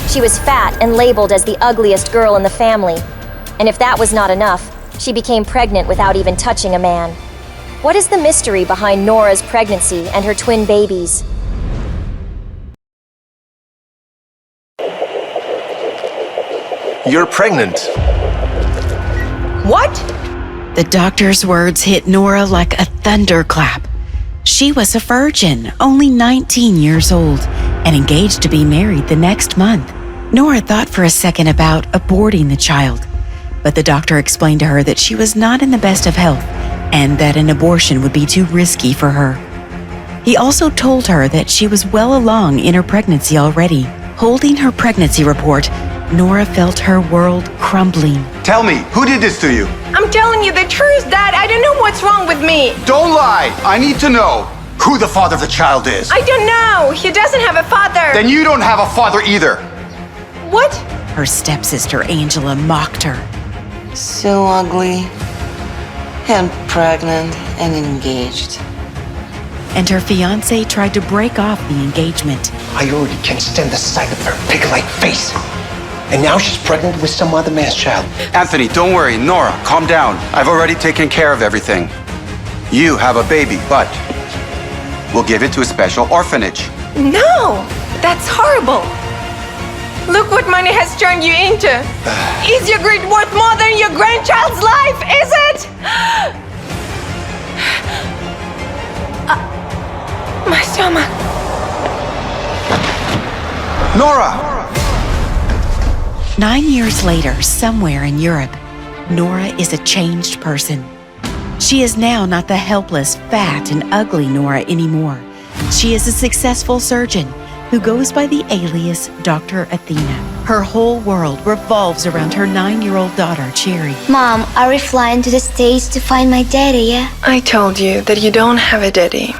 She was fat and labeled as the ugliest girl in the family. And if that was not enough, she became pregnant without even touching a man. What is the mystery behind Nora's pregnancy and her twin babies? You're pregnant. What? The doctor's words hit Nora like a thunderclap. She was a virgin, only 19 years old, and engaged to be married the next month. Nora thought for a second about aborting the child, but the doctor explained to her that she was not in the best of health and that an abortion would be too risky for her. He also told her that she was well along in her pregnancy already. Holding her pregnancy report, Nora felt her world crumbling. Tell me, who did this to you? I'm telling you the truth, Dad. I don't know what's wrong with me. Don't lie. I need to know who the father of the child is. I don't know. He doesn't have a father. Then you don't have a father either. What? Her stepsister Angela mocked her. So ugly, and pregnant, and engaged. And her fiancé tried to break off the engagement. I already can't stand the sight of her pig-like face. And now she's pregnant with some other man's child. Anthony, don't worry. Nora, calm down. I've already taken care of everything. You have a baby, but we'll give it to a special orphanage. No, that's horrible. Look what money has turned you into. Is your greed worth more than your grandchild's life, is it? My stomach. Nora! 9 years later, somewhere in Europe, Nora is a changed person. She is now not the helpless, fat, and ugly Nora anymore. She is a successful surgeon who goes by the alias Dr. Athena. Her whole world revolves around her 9-year-old daughter, Cherry. Mom, are we flying to the States to find my daddy, yeah? I told you that you don't have a daddy.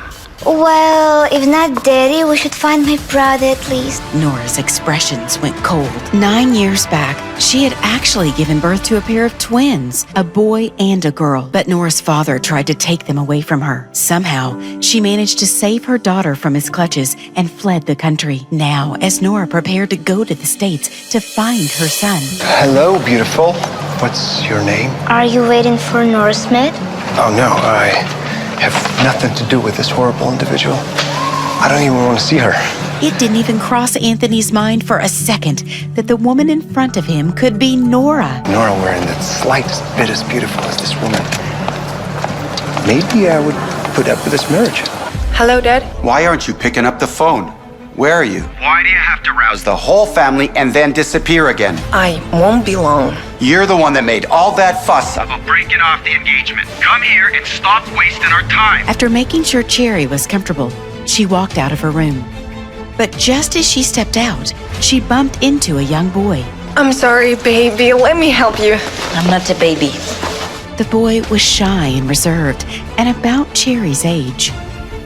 Well, if not daddy, we should find my brother at least. Nora's expressions went cold. 9 years back, she had actually given birth to a pair of twins, a boy and a girl. But Nora's father tried to take them away from her. Somehow, she managed to save her daughter from his clutches and fled the country. Now, as Nora prepared to go to the States to find her son. Hello, beautiful. What's your name? Are you waiting for Nora Smith? Oh, no, I have nothing to do with this horrible individual. I don't even want to see her. It didn't even cross Anthony's mind for a second that the woman in front of him could be Nora. Nora wearing the slightest bit as beautiful as this woman. Maybe I would put up with this marriage. Hello, Dad. Why aren't you picking up the phone? Where are you? Why do you have to rouse the whole family and then disappear again? I won't be long. You're the one that made all that fuss about breaking off the engagement. Come here and stop wasting our time. After making sure Cherry was comfortable, she walked out of her room. But just as she stepped out, she bumped into a young boy. I'm sorry, baby. Let me help you. I'm not a baby. The boy was shy and reserved, and about Cherry's age.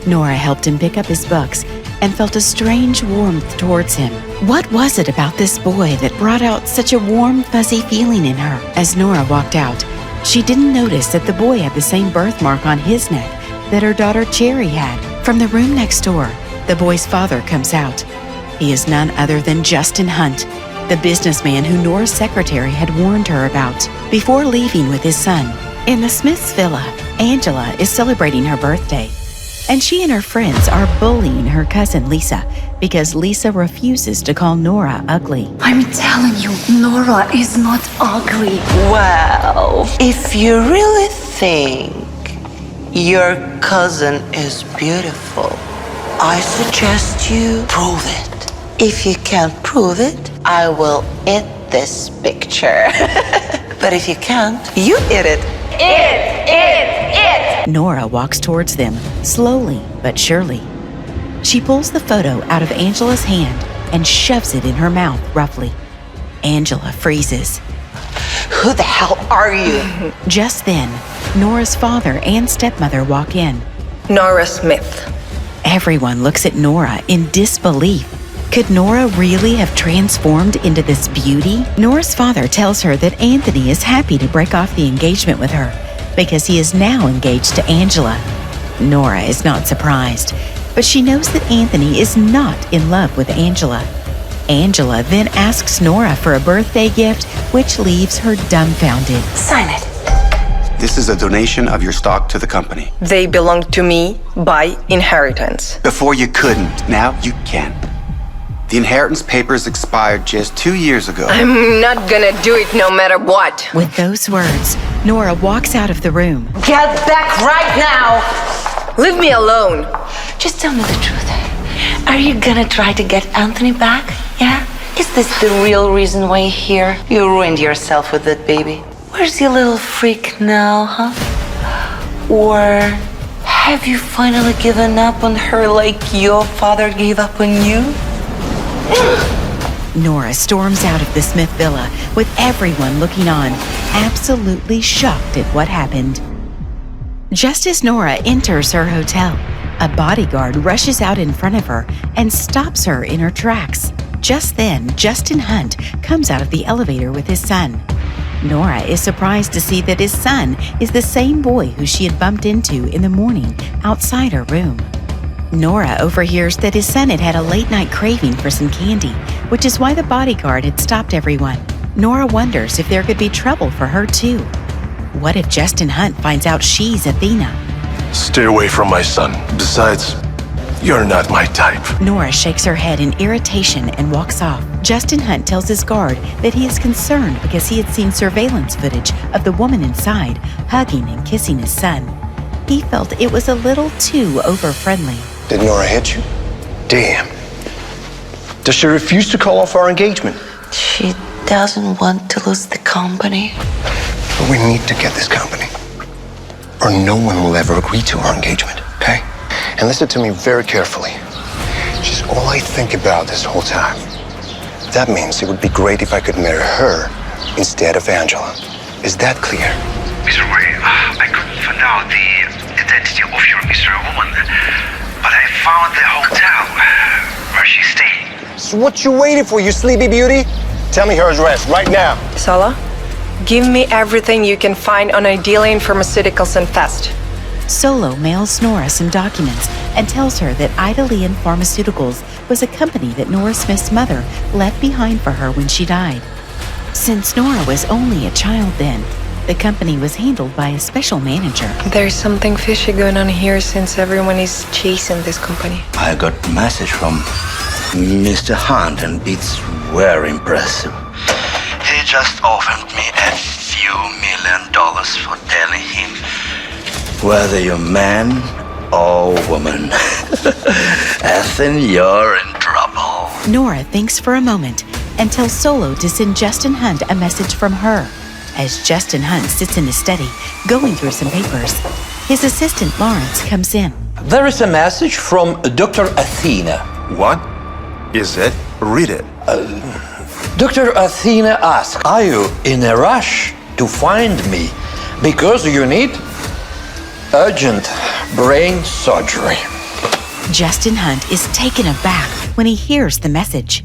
Nora helped him pick up his books and felt a strange warmth towards him. What was it about this boy that brought out such a warm, fuzzy feeling in her? As Nora walked out, she didn't notice that the boy had the same birthmark on his neck that her daughter Cherry had. From the room next door, the boy's father comes out. He is none other than Justin Hunt, the businessman who Nora's secretary had warned her about. Before leaving with his son, in the Smiths villa, Angela is celebrating her birthday. And she and her friends are bullying her cousin Lisa because Lisa refuses to call Nora ugly. I'm telling you, Nora is not ugly. Well, if you really think your cousin is beautiful, I suggest you prove it. If you can't prove it, I will eat this picture. But if you can't, you eat it. Nora walks towards them, slowly but surely. She pulls the photo out of Angela's hand and shoves it in her mouth roughly. Angela freezes. Who the hell are you? Just then, Nora's father and stepmother walk in. Nora Smith. Everyone looks at Nora in disbelief. Could Nora really have transformed into this beauty? Nora's father tells her that Anthony is happy to break off the engagement with her because he is now engaged to Angela. Nora is not surprised, but she knows that Anthony is not in love with Angela. Angela then asks Nora for a birthday gift, which leaves her dumbfounded. Sign it. This is a donation of your stock to the company. They belong to me by inheritance. Before you couldn't, now you can. The inheritance papers expired just 2 years ago. I'm not gonna do it no matter what. With those words, Nora walks out of the room. Get back right now! Leave me alone. Just tell me the truth. Are you gonna try to get Anthony back? Yeah? Is this the real reason why you're here? You ruined yourself with that baby. Where's your little freak now, huh? Or have you finally given up on her like your father gave up on you? Nora storms out of the Smith villa with everyone looking on, absolutely shocked at what happened. Just as Nora enters her hotel, a bodyguard rushes out in front of her and stops her in her tracks. Just then, Justin Hunt comes out of the elevator with his son. Nora is surprised to see that his son is the same boy who she had bumped into in the morning outside her room. Nora overhears that his son had had a late-night craving for some candy, which is why the bodyguard had stopped everyone. Nora wonders if there could be trouble for her too. What if Justin Hunt finds out she's Athena? Stay away from my son. Besides, you're not my type. Nora shakes her head in irritation and walks off. Justin Hunt tells his guard that he is concerned because he had seen surveillance footage of the woman inside hugging and kissing his son. He felt it was a little too over-friendly. Did Nora hit you? Damn. Does she refuse to call off our engagement? She doesn't want to lose the company. But we need to get this company, or no one will ever agree to our engagement, okay? And listen to me very carefully. She's all I think about this whole time. That means it would be great if I could marry her instead of Angela. Is that clear? Mr. Way, I couldn't find out the identity of your mystery woman, but I found the hotel where she's staying. So what you waiting for, you sleepy beauty? Tell me her address right now. Sala, give me everything you can find on Idalian Pharmaceuticals and Fest. Solo mails Nora some documents and tells her that Idalian Pharmaceuticals was a company that Nora Smith's mother left behind for her when she died. Since Nora was only a child then, the company was handled by a special manager. There's something fishy going on here since everyone is chasing this company. I got a message from Mr. Hunt and it's very impressive. He just offered me a few $1 million for telling him whether you're man or woman. I think you're in trouble. Nora thinks for a moment and tells Solo to send Justin Hunt a message from her. As Justin Hunt sits in his study, going through some papers, his assistant Lawrence comes in. There is a message from Dr. Athena. What is it? Read it. Dr. Athena asks, are you in a rush to find me because you need urgent brain surgery? Justin Hunt is taken aback when he hears the message.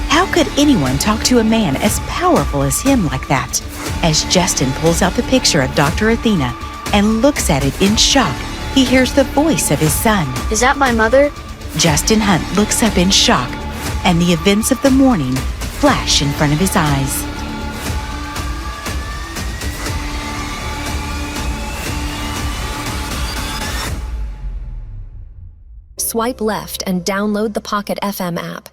How could anyone talk to a man as powerful as him like that? As Justin pulls out the picture of Dr. Athena and looks at it in shock, he hears the voice of his son. Is that my mother? Justin Hunt looks up in shock, and the events of the morning flash in front of his eyes. Swipe left and download the Pocket FM app.